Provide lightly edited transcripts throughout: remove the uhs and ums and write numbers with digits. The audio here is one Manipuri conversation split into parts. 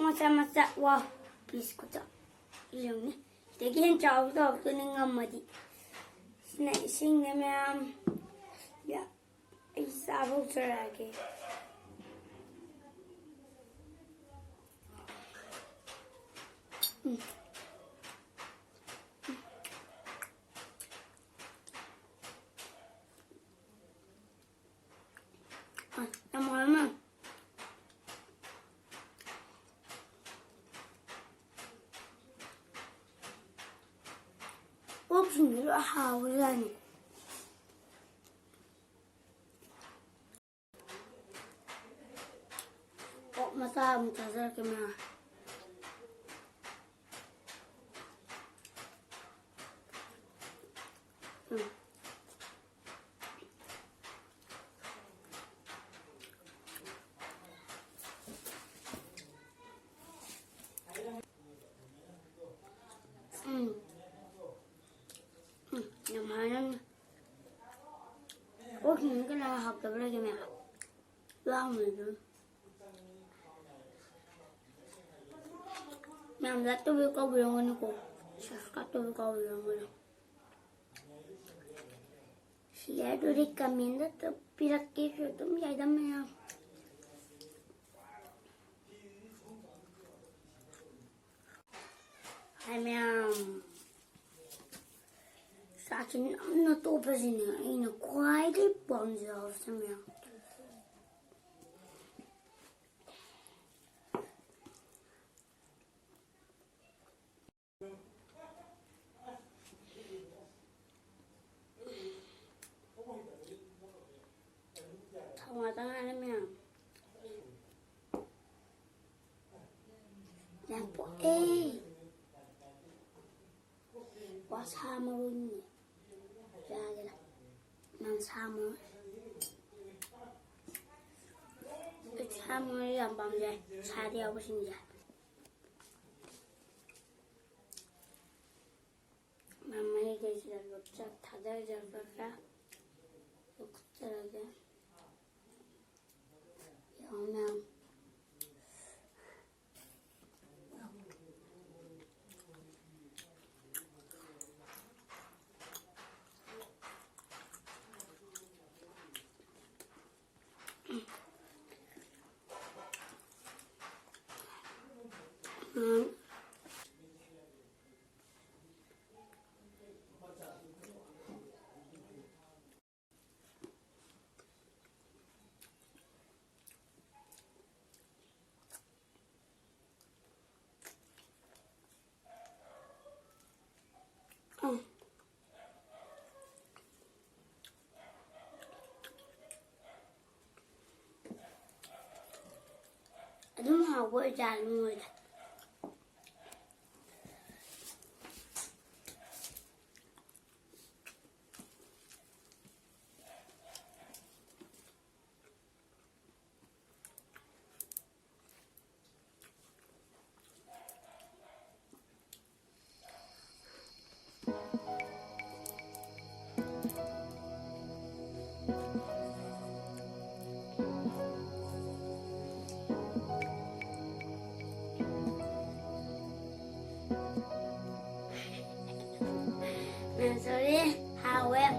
masa wow biskuit 이런 되게 저도 없는 건 뭐지 신내면 야 이 사복스러하게 너무 하면 오픈을 하오라니 masa mutasar kemana namanya oh ini kan học tập lại cái mẹ lao mình rồi làm ra tôi có biểu ngôn của chắc tôi có biểu ngôn sẽ tôi đi cầm miếng đất tôi bị đặt kia rồi tôi dạy đâm mẹ hai mẹ 사진 나 또 빠지네. 이는 과일이 먼저 없으면 통화당 하면 그냥 에이 와 사먹고 있네. 난 사물 안 밤새 사대하고 싶냐 맘마이 계시다 녹차 다들 잡아가 녹차라게 영명 đúng học với già người mình sẽ đi hào em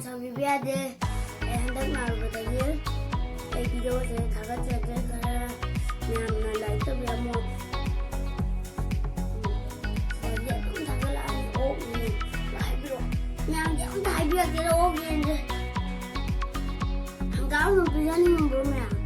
저 비비아들 한달 말보다 일 비디오에서 다 같이 하자 그냥 나 라이트 비야 뭐 sẽ cũng thấy là anh ốm lại bị nhà cũng thấy việc cái ốm gì vậy thằng cáo nó bị dân mình bố mẹ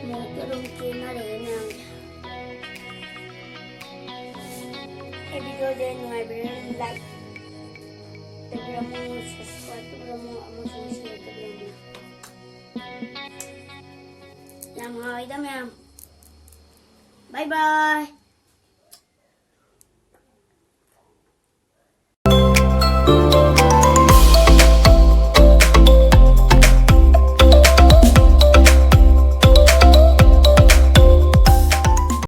Turun na rin ang video din ng like. Tignan mo subscribe. Tignan mo ang susunod. Tignan mo. Yan mga idam yan. Bye-bye!